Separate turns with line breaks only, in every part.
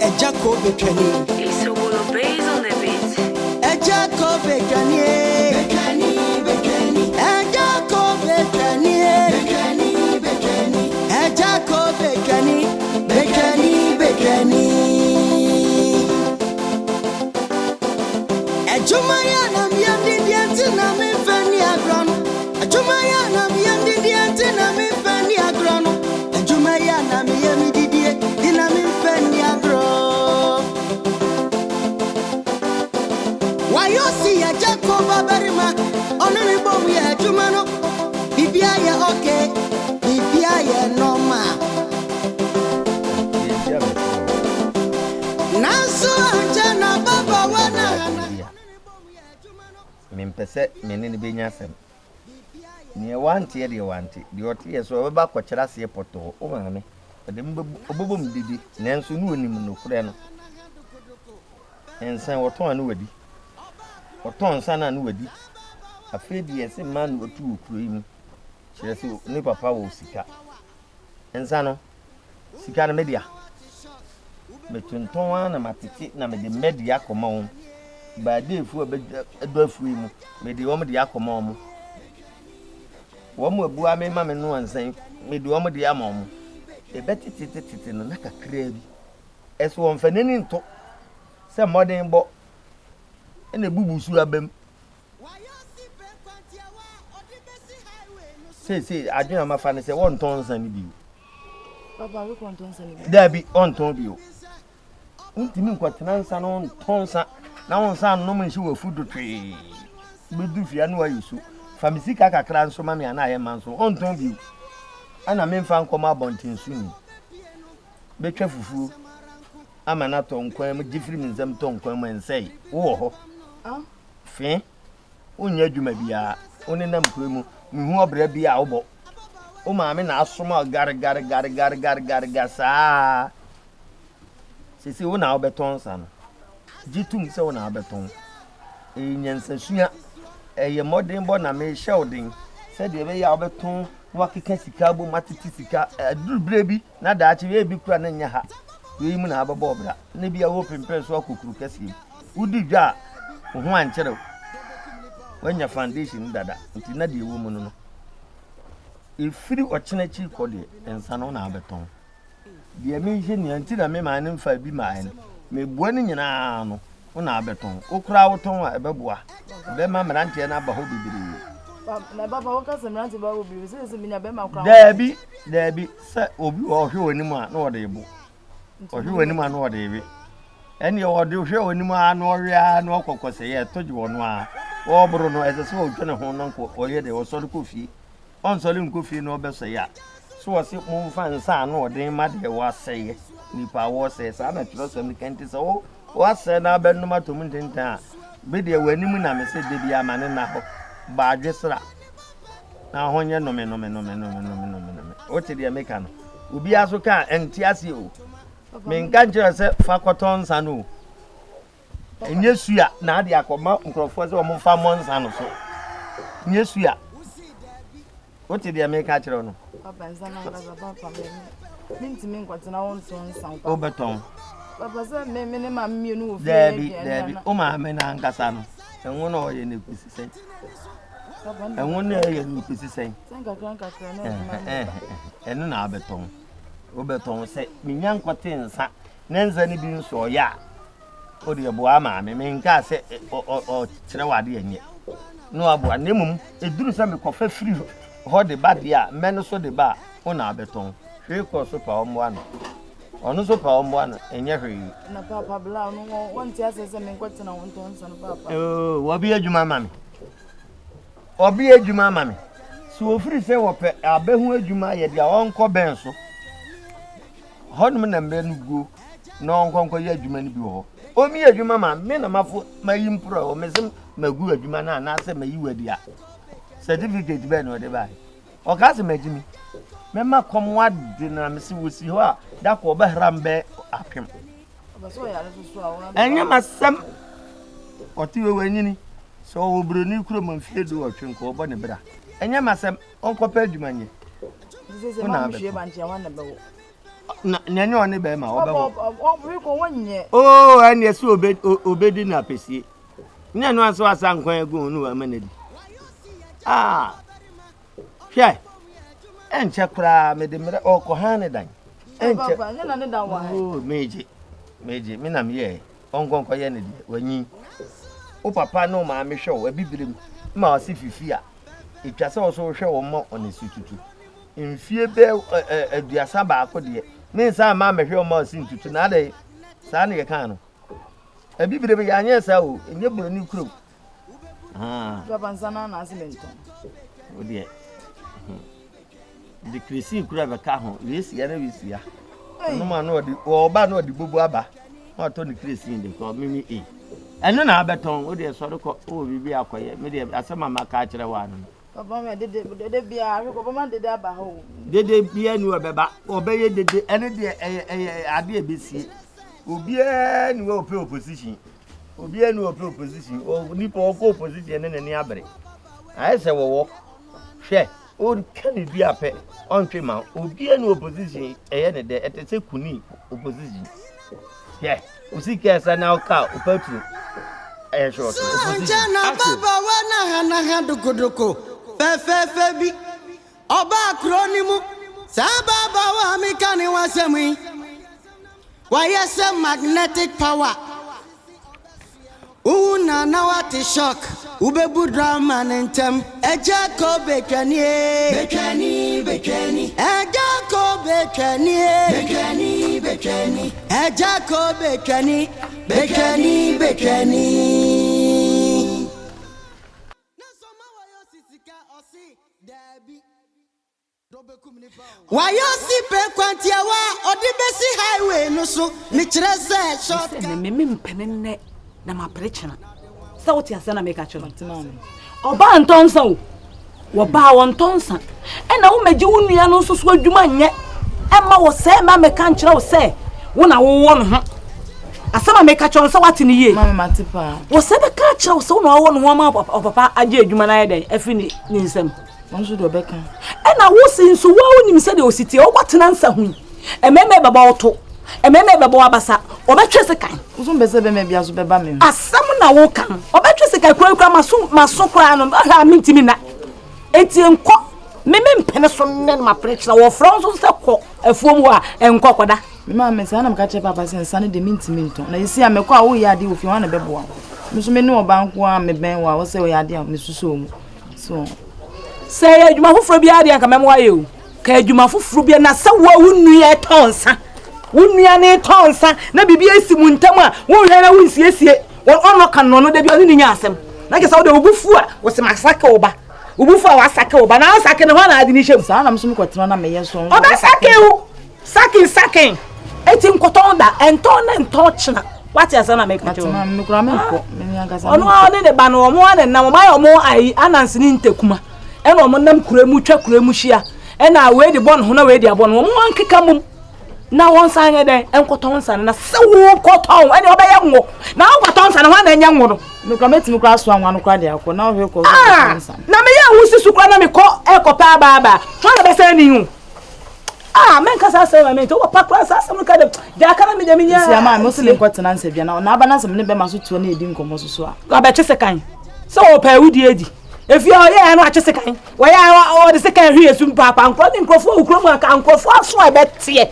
Agyakoo Betwanii.
It's a little bass on the beat.
Agyakoo Betwanii. Agyakoo Betwanii. Agyakoo Betwanii. Ejumaya na miyandi dianti na mi fani agrono. Ejumaya na miyandi dianti na mi fani agrono. Ejumaya na miyandi dianti na mi fani agrono. Wayoosi Agyakoo babarima onuni bomu ya ejumano. Bibia ya okay, bibia ya normal. Nasu anjana baba wana.
Mimpese menini benya sem ne wanti ye de wanti de oti ye so beba kwachira se poto o maame de mbobom didi nenso nu onim no kure no ensan woton anu wadi woton san anu wadi afedi ye se man otu okuro yi mu kire se ni papa wo sika ensan no sika na media metunton ana matiti na me de media koma ba dey fu do afu mu me de wom de akoma omo wom abu ame ma me no ansan me de wom de ama omo e betitititi no nakakra bi eso won fa nani nto se modern bo ene bubusu abam se adwena ma fa ne se won ton san ni bi
Papa we kon ton san ni
da bi on ton bi o ntimi nkwatena nsa no ton san na won san no mun shi wo fudu twi bedu fia no ayisu famisika kakra nso ma me ana aye manso on ton bi ana me mfa nkoma bontin su ni betwa fufu ama na to nkwan mu gifiri mi nsam to nkwan mu ensei wo ho fe onya adwuma bia oni nam kure mu hu obra bia wo o ma me na asoma gar sa sisi wo na obeton sa no jitum se wo na obeton nyansasua eye modern bo na me shelding se de be ya obeton wakika sika bo matiti sika adurbre bi na daachi we bi kura na nya ha we mu na ababo obra na bia wo pempen so akokuru kase udi dwa ho ankyere wanya foundation dada nti na de wo mu no ifiri ochenachi ko de ensa no na abeton de me hye ni anti na me ma ne mfa bi ma ne me bua ni nyina no na abeton okura woton a ebeboa be ma mrantie na ba ho bibiri
na baba wo ka se mrantie ba wo bibiri se me nya be ma kura
dabi se obi o hwe woni mu a na wo de bu o hwe woni mu a na wo de bi eni o de hwe woni mu a na wo ria na okokose ye toji wono a wo buru no ese so otwe ne ho no nko o ye de wo so de kofi on so le nkofi no be so ya so wo se mo mfa nsa na wo de ma de wo aseye nipa wo se sa na tro so mi kenti so wase na benuma to muntinta bede wanimu na me se de bia mane na ho ba adwesra na honye no me o te de meka no obi aso ka enti ase o me nka njira se fakoton sanu enye sua na ade akoma nkrofo se o mo fa monsa no so enye sua o te de meka kire no
papa nzana na papa me ntimi nkwatena won ton san
o beton
papa se me ne ma mienu wo
Debi o ma me na nkasa no enwo na o ye ne kusisen enwo na ye ne kusisen
nkakra na
enu na abeton o beton se minya nkote nsa ne nza ni bi nso ya o de bo ama me nka se o kire wade enye no abo anemum eduru se me kofa free ho de ba dia me no so de ba o na abeton hwe ko so pa o mo ano onu so pa ombo ana enye hwe
na papa bla no wonti asese me nkwatena wonto nsa no papa
wo bi adwuma mame obi adwuma mame so ofiri se wo pe abehu adwuma ye dia onko ben so honum na mbe no go na onkonko ye adwuma ni bi ho omi adwuma mame me na mafo mayim pro o mesem magu adwuma na na se mayi wadi a certificate be no de bai o ka se magimi mema komwa de na mesi wosi ho a da ko be hrambe apem
obaso ya so a
enya masam oti we wanyini so wo broni kuro manfie do otwe nko obo ne bra enya masam onko pa adwumanye
se ma mhwe ba ntia wan na be wo
Nyanyo ne be ma obebo.
We ko wonye.
Oh, and yes obedi na pesi. Nyanyo aso asa nkwan egu nu amanedi. Ah. Hwe. Enche kura me de mere okohane dan. Enche.
Baba, nya na ne da wa.
Oh, meje. Me na me ye. Onkonko ye ne de wanyi. O papa no ma me hwe o abibirem. Ma o si fifi a. Etwa se o so hwe wo mo onesututu. Mfie be aduasa ba akode. Me nsa ma me hwe o ma o si ntutu na ade. Sa na ye kan no. Abibirem ya anya sa o, enye buru ni kuro. Ah.
Baba nzana na asimento.
O de. The Christine kura be ka ho. Wesi ya na wesi ya. No ma no di oba no di bubu aba. Ma to ni Christine de ko mimi e. Eno na abeton o de so de ko o bibi akoye. Me de asema maka kire wa no.
Baba me dede bia hwe ko baba dede aba ho.
Dede bia ni obeba. Obeye dede ene de ade ebesie. Obia ni we opposition. Obia ni opposition. O nipa o opposition ene ne abere. Aye se wo hwe o kan bi ape ontwe ma obia ni opposition eye ne de etese kuni opposition. Yeah, usike sa na oka opatru short opposition
na baba wana ha dukodoko fe bi oba akronimu sa baba wa mi kan wasemi wayese magnetic power una na what shock ubebu drama nentem Agyakoo Betwanii Agyakoo Betwanii Agyakoo Betwanii Wayoosi pe kwantia wa odibesi highway no so ni kire se short
me mpene na ma prechana sa woti asa na make achiro oba antonsa wo ba wontonsa e na wo magi wonua no so so adwuma nye e ma wo se ma me kan kire wo se wo na wo wo no ho asama make achiro sa wati ni ye
mama matipa
wo se be ka kire wo se wo na wo no ho ma papa age adwuma na ye den afi ni nsam
wonso do be kan
e na wo sinso wo onim se de ositi wo kwatena nsa hu e meme baba oto ememe bebo abasa obetwe sekan
uzun bese be me bia so beba me
asam na wo kan obetwe sekan kura maso kura no ha mintimi na eti enko meme mpene so ne ma preach na wo fronso se ko afuom a enko koda
me ma me sa na mka che papa sen sa ne de mintimi nto na yesi a me ko a wo ya de ofi wan na bebo a me so me ne obanko a me ben wa wo se wo ya de a me suso mu so
say adwuma foforo bia de aka memwa ye o ka adwuma foforo bia na se wo wunua tonsa wunua ne tonsa na bibia esimu ntam a wo hwe na wunsiesie ono kan no de bia ni nya asem na ke sa wo de obufu a wo se masaka oba obufu a wasaka oba na asaka ne ho na ade ni shem
sa na mso mkotena na me yeso
oba sake o sakin eti nkoton da enton na enton china what asa na make cho
ma me kura me ko me nya gasa
ono ne de ba no omo ane na mo ma omo ai anansi ni ntekuma e no omo nam kura mu twa kura mu hia e na we de bon ho na we de abon omo ankeka mum na won san ye den enkoton san na se wo koton e ne obeye ngo na enkoton san ho na enya ngo no
me kura me timi kura so anwa no kura de akọ na hwe ko san
na me ya wusi su kura na me ko e ko pa baba so na be se ni hu men kasa se ma me to pa kura sa se no ka de ja kana me de me nya
si ama mo se le kwatena nse bia na aba na se me ne be ma so tuo na edi nkomo so so a
ka be chese kan so o pa wudi edi efi o ye no achese kan wo ya o de se kan hwie sum papa nkrofo ukrom aka nkrofo aso e betie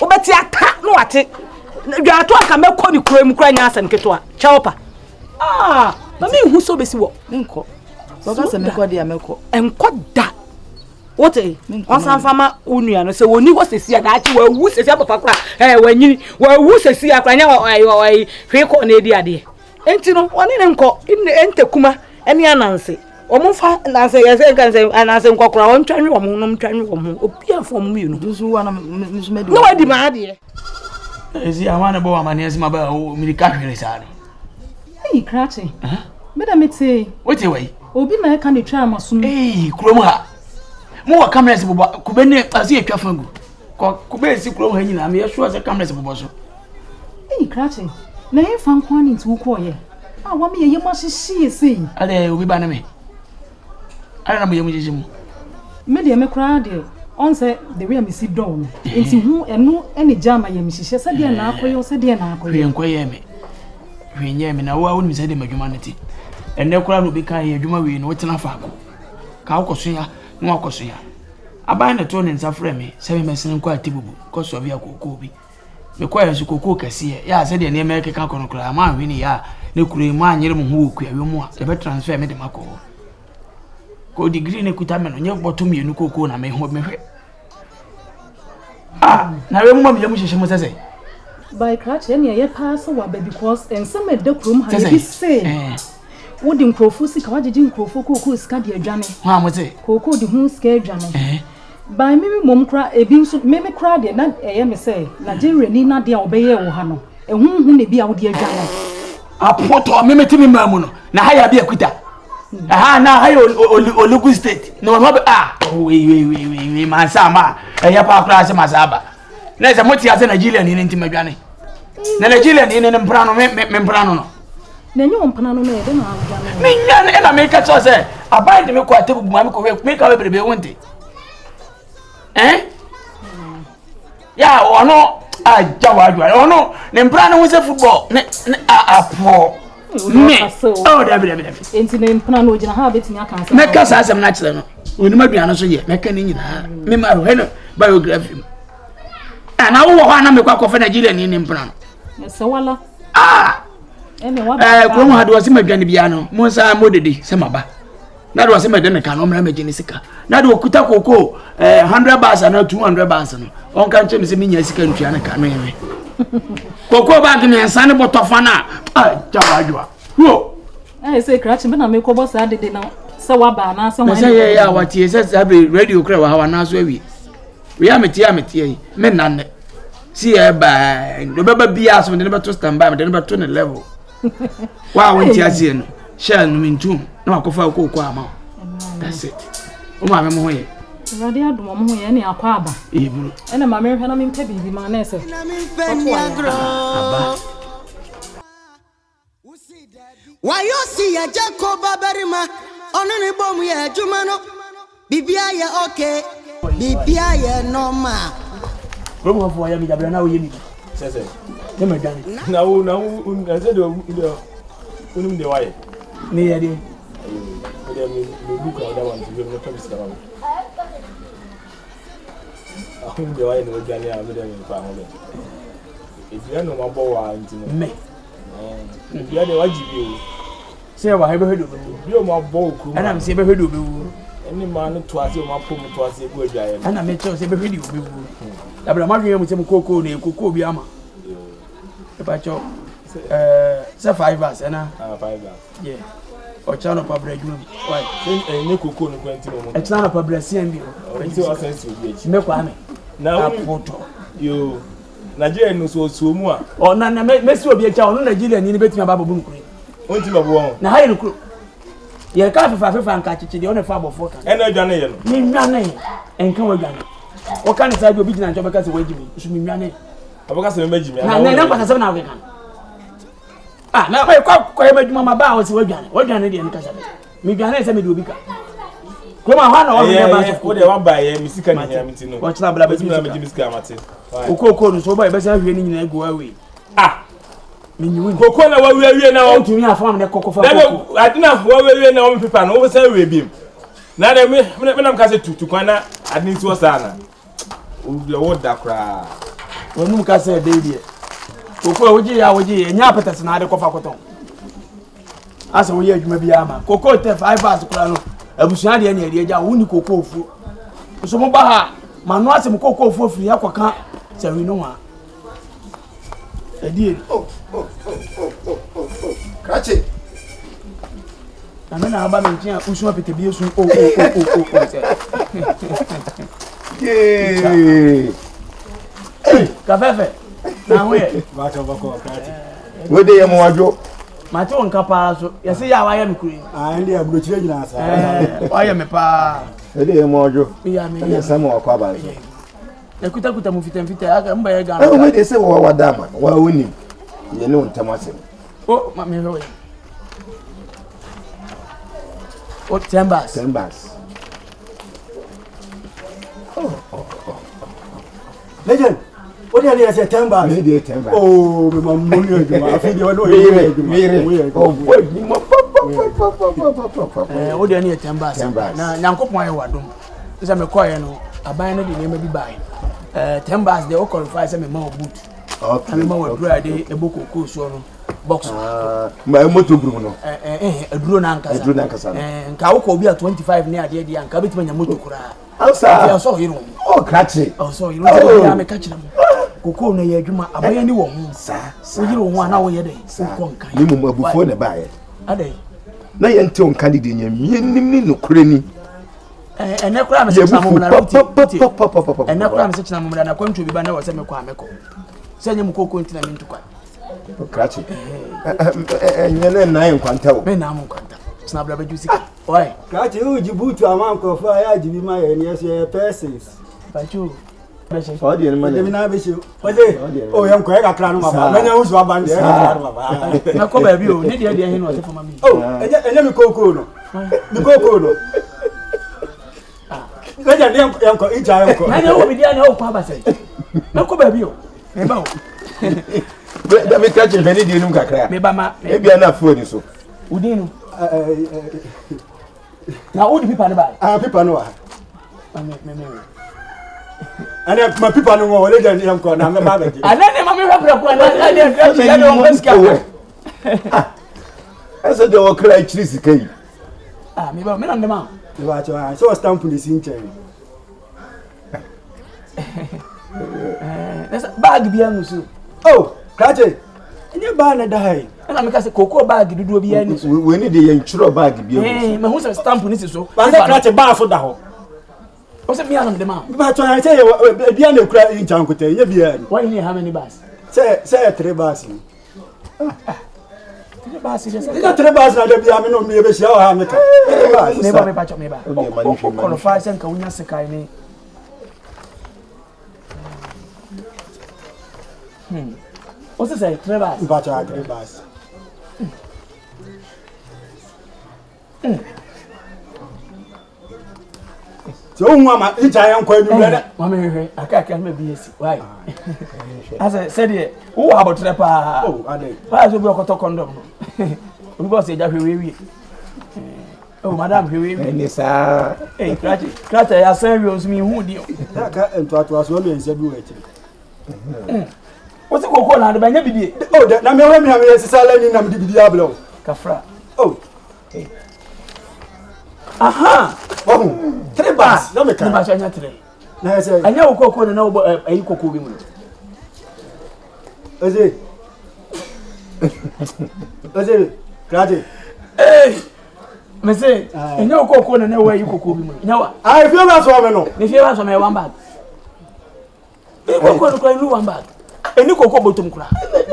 obeti aka no ate dwato aka mekọ ni kuram kura nya asem keto a cheopa na me hu so besi wo
nko so ka se mekọ dia mekọ
enko da wote onsan fama onua no se woni ho sesi ada achi wa wu sesi papa kura wanyini wa wu sesi akura nya hwe ko na edi ade enti no woni ne nko ente kuma eni ananse omufa nanse yese kanse ananse nkokura won twanwe wo mu no mtwanwe wo mu obi afo mu mi no
dusu wa na misumedi
no wadi ma ade
ezi amane bo amane ezi maba o milika hwere sare
krache meda mete
wete wai
obi na ka ne twa amaso
kurom ha mo wa cameras bobo kubene asi etwa fangu kube si kurom ha nyina me yeso ase cameras bobo so
krache na e fan kwani ntu ko ye wa me ye ma hihie sei
ale obi ba na me ala na mo ye mo jeje mu
me de me kra de On say the way me sit down. Nti hu eno ene jama ye me hihye se de na akoyo se de na akoyo.
Hwenkoye me. Hwenye me na wo wonu se de madwuma nti. Enne kura no bi kan ye adwuma wi no wotena faako. Ka wokoso ya, no wakoso ya. Aban na to ne nsa frɛ me, se me mesene kwa atibubu, koso bi akoko bi. Me kwa yesu koko kase ya se de ne me keka kono kura ma hwe ni ya ne kure mu anyere mu ho okua wi mu a e be transfer me de mako. Ko degree ne kuta me no nye bottom yenu koko na me ho me hwe. Na we mu ma me mu hyehyɛ mu sese.
By catch any ye pass wa because and some de krom ha be say. Wodi nkrofo sika wajeje nkrofo koko sika de adwane.
Ha mo se.
Koko de hu sika adwane. By me mom kra ebi nso me kra de na eye me say Nigeria ni na de obeye wo ha no. Ehunhu ne bi a wo de adwane.
Apoto me metimi mamu no. Na ha ya bi akuta. Aha na ha Olugu state. No no we man sama. Ya pa kra se masaba. Na se moti ase Nigeria ni nti madwane. Na Nigeria ni ne mprano me mprano no.
Na nyo mpana no na de na adwane.
Me nya na me ka so se abai de me ko atebu ma me ko me ka we brebe wonte. Ya ono ajawadwa ono ne mprano wo se football ne apo me oh dabi
enti ne mpana no gina ha betimi aka asa
me ka sa asem na kire no oni maduano so ye me ka ni nyina me ma ro he no biography na wo ho na me kwa kofa Nigeria ni mpana
no se wala ene wa
ko mo hado se maduane bia no mo sa modede se maba na do se medene ka no mra magini sika na do okuta koko 100 bars na 200 bars no on kan che me se minya sika ntua na ka no yewe koko bag me ansa ne botofa na jawadwa wo
say crash be na me ko boss adede na se wa ba na se
wa say ya watie se sabe radio kra wa hawa na so awi we ametie me nanne si e ba do baba bia so de ne beto standby de ne beto ne level wa wonti asie no share no mintum na wakofa koko ama that's it o ma me mo ye
radio adum mo ho ye ne akwa aba
eburu
ene ma me hwe na me mpa bibi ma na ese
aba Wayoosi Agyakoo babarima ono ne bom ye adwuma no bibia ye okay bibia ye normal
Romo for ya mi dabra na wo ye mi sese ne ma dwan
na wo nze de unum de waye
ne ye de
me look at that one to be not miss around ahun de waye no dwan ya me de me fa ho be e no mabo wa ntino
me
bia de wajibi o
se wa hebe hedo
bi o mabo okru
ana me se be hedo be wu
eni ma no to ase o mapo mu to ase egu adwaye
ana me che se be hedo be wu dabra ma dwen mu se mu koko na koko bi ama e pa cho se 5 bars na
5 bars
yeah o chano pa bra dwum why
ne koko no kwenti mo
e chano pa bra sien bi
o nti o sense obi echi
me kwa me
na
foto
yo Nigeria no so mu a
o na me si obi echa o no Nigeria ni betimi aba bobu nkure
o nti babo won
na ha ye nkuru ye ka fefa nka chichi de o ne fa bofo kan
ene adwane ye no
ni nwane enka wa dwane o kan sa bi obi gina ncho beka se wajimi su mi nwane
abaka se me majimi
na kwa se na we kan na kwa ye majuma ma ba o se wadwane de nka sa mi dwane se me de obi ka kuma ha na o me ba so
ko de wa ba ye misika ni ya mitino
o china bla
betimi na misika amate
okoko no so ba e be sa hwe ni nyina ego awe minyu
koko na wawie na
o tumi afam ne koko fa
koko adina wawie na o pepa no o sa we bim na de me na mka se tutu kwana adin ti o sa na o wo da kra
wonu ka se Bediide koko woji ya nya petas na ade kofa koton asa wo ye adwuma bi ama koko te 5 bars kura no abusuan de na ade ja woni koko ofu so mo ba ha manu ase mo koko ofu ofiri akoka se wi no wa Bediide
Krache
na aba mentia usuma pete bi esu kafefe na we
bako Krache
we de yemo wadwo
mate on kapa so yesi ya wa ya mkuri
ndi aburo chire gina sa
wa ya me pa
we de yemo wadwo
ya me
ya sama kwa ba
ekuta mu fitemfite aka mba ya ga
we de se wa wadama wa woni ye ne ontamase
o ma me we o 10 bars
Legend. What are you say 10 bars?
Me 10 bars.
Oh, me money do. I feel you know
me. Oh boy, me mo
what are you 10 bars? Na Nyankopon ayi wadom. Say me call no, aban no de name bi buy. 10 bars they all qualify say me ma boot.
Okay.
Me ma we Bediide eboko Akosua no box.
My motor bro no.
Eduro na nkasa. Nka wo ko bi a 25 ne ade de anka betima nya motor kura.
Answer.
Ya so hiro.
Oh, krachi.
Oh so hiro. Ya me ka kire mo. Koko na ye adwuma abaya ni wo hu. So hiro ho ana wo ye dey. So konkan.
Ni mo abufo na ba ye.
Ade.
Na ye nte on candidate nya nim ni no kure ni.
Ene kura me se chama mo na ruti. Ene kura me se chama mo na kwantwo bi ba na wo se me kwa meko. Senye mu koko ntina mi ntukwa.
Krachi. Nyene na yen kwanta wo.
Me na mo kwanta. Sna bla ba jusika. Oi.
Krachi u Djibouti aman ko fa ya jibi ma ye ni ese persons.
Bachu.
Oh dia man.
Dem na be shi. Oje. Oh yam ko e ka kra no ma ba. Menya usu aban de e ka kra no ma ba.
Na ko ba bi o, ni de hin no se fama mi.
Oh, enye mi koko no. Mi koko no. Legend yam ko ija yam ko.
Na ne wo bi dia na o kwa ba sai. Na ko ba bi o. Me ba o.
Da me catch me ni di num kakra.
Me ba ma.
E bia na phone so.
Udinu. Na odi pipa ne ba.
Pipa no wa.
Me.
Ane ma pipa no wo Legend yam ko na me ba be.
Anane ma me hwapra ko na de krachi ya no baska.
Esa de o kra chiri sikai.
Me ba me na ndema.
Me ba cho so stamp police in chen.
Bag bia nusu.
Oh, Krachi. Enye ba na dai.
Na me ka se koko bag dudu bia ni.
We need the ntro bag bia.
Me hu se stamp ni so.
Ba se Krachi ba so da ho.
O se mi anam de ma.
Me ba cho say bia na kura in chan kote enye bia ni.
Why how many bars?
Say 3 bars ni.
3 bars yes.
Ika 3 bars na de bia me no me be sia o ha me ka. 3 bars.
Me ba me pa cho me ba. O qualify sen ka unya sekai ni. What's it say? 3 bars.
Bacha 3 bars. So mama ija yan kwa du bere.
Mama hehe, aka me BSc. Why? Asa said it. Who about trepa?
Oh, ade.
Why so be okoto condom no? We boss e ja hwewe. Oh, madam hwewe.
Ni sa.
Eh, Krachi ya san wi osumi hu di.
Da ka ento ato me nse bi wechi.
What's it koko na de banya bidie?
Oh, na me we me sisala ni na me bidie ablo.
Kafra.
Oh.
Aha.
Oh, 3 bars. No me ka.
Ni ba so anya 3.
Na say.
Anya wo koko na wo ayi koko bi mu.
Oje. Oje, Krachi.
Hey. Me say, anya wo koko na wo ayi koko bi mu. Nyawa.
I feel that so me no.
Me feel so me one bag. E koko no kwa one bag. Eni koko botum kura.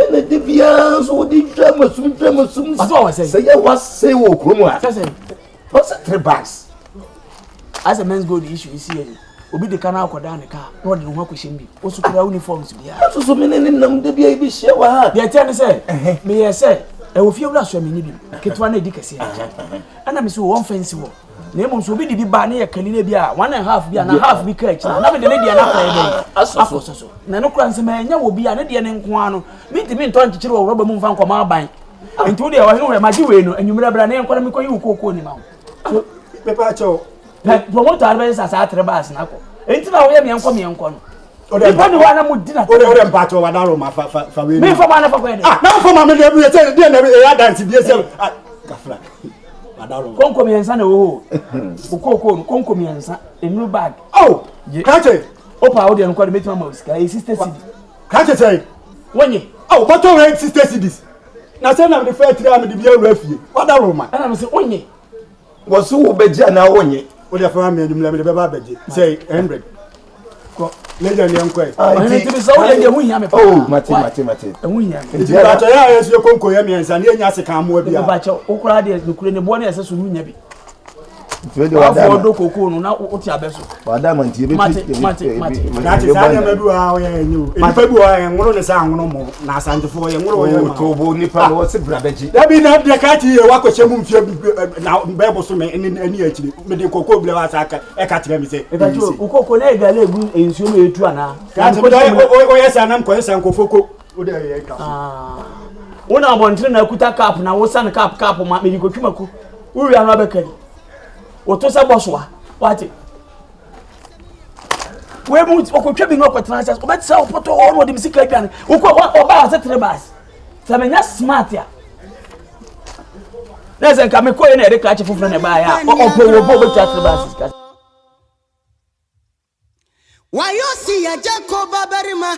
Na de bia so di drama sum.
That's what I say.
Say ya was say wo kromo a.
Say.
What's 3 bars?
As a men's goal issue is here. Obi de kana akoda ne ka. No de ho akohyem bi. Osukura uniforms bia.
So me ne nam de bia bi hye wa ha.
Dey tell me say, me ye say, e wo fie wura so me ni bi. Ketwa na di kase ya. Ana me so one fence wo. Na emo so obi di bi ba na ye kani na bia 1.5 bia na half bi ka echi. Na me de ne dia na kwa ebe. Akoso. Na no kura nsema enya wo bia na de ne nko ano. Mi ntimi nto nchichire wo roba mu mfa nkoma aban. Nti wo de wa hwe ma ji we no enwumira bra na ye nkora me koyi wo koko ni ma.
So, pepa cho.
Promoter always as a 3 bars na ko. Enti na wo ye me enko no.
Ode
pa ni wa na mu di na.
Ode mpa cho wa da ro ma fa we.
Me fa ma na fa ko e de.
Na fa ma me de bi say de na e ya dance bi say. Kafra. Adaro.
Konko mi ensa na wo. Ukoko no konko mi ensa. A new bag.
Oh. Krachi.
Opa wo de enko de metima ma usika. E sister city.
Krachi say.
Wonye.
Oh, but to rent sister cities. Na say na me fair 3 am de bia wura fie. Adaro ma.
Ana me say wonye.
Wo so wo begia na wonye.
Wo de fa me enyum le me de be ba beje. Say 100. Ko Legend yan ko e.
Ani ti be so wo de hu hia me pa.
Oh, mate.
Hu hia.
Ti ba to ya yesu konko ya me ensa na enya se kan mo bia.
Ba che okura de nukure ne bo na ese so hu nya bi. Wa do koko no na wo ti abeso.
Wa da man ti be
mate.
Na ti sa ne mabi wa o ye nyu. E nipa bi wa ye nworo ne sa anwono mo na asantefo ye nworo ye ma.
To bo nipa no se brabeji.
Da bi na de ka ti ye wa ko chemu mfie na bebo so me ani akire. Me de koko bile wa sa ka e ka tire mi se.
E ka ti koko na e ga le egu ensuo me etu ana.
Ka ti o ye sa nam ko ye sa nkofoko. O de ye ka.
Una abontre na kuta cap na wo san cap ma me ko twimako. Wo wi anu abekari. Wo to sa boswa. Wati. We mu okotwa bi no okotena chas. Obeti sa opoto ono de misika aduane. Wo ko oba ase trebas. Sa menya smart ya. Nese nka me ko ye na ere ka chefufre na ba ya. Opo wo bo trebas.
Wayoosi Agyakoo babarima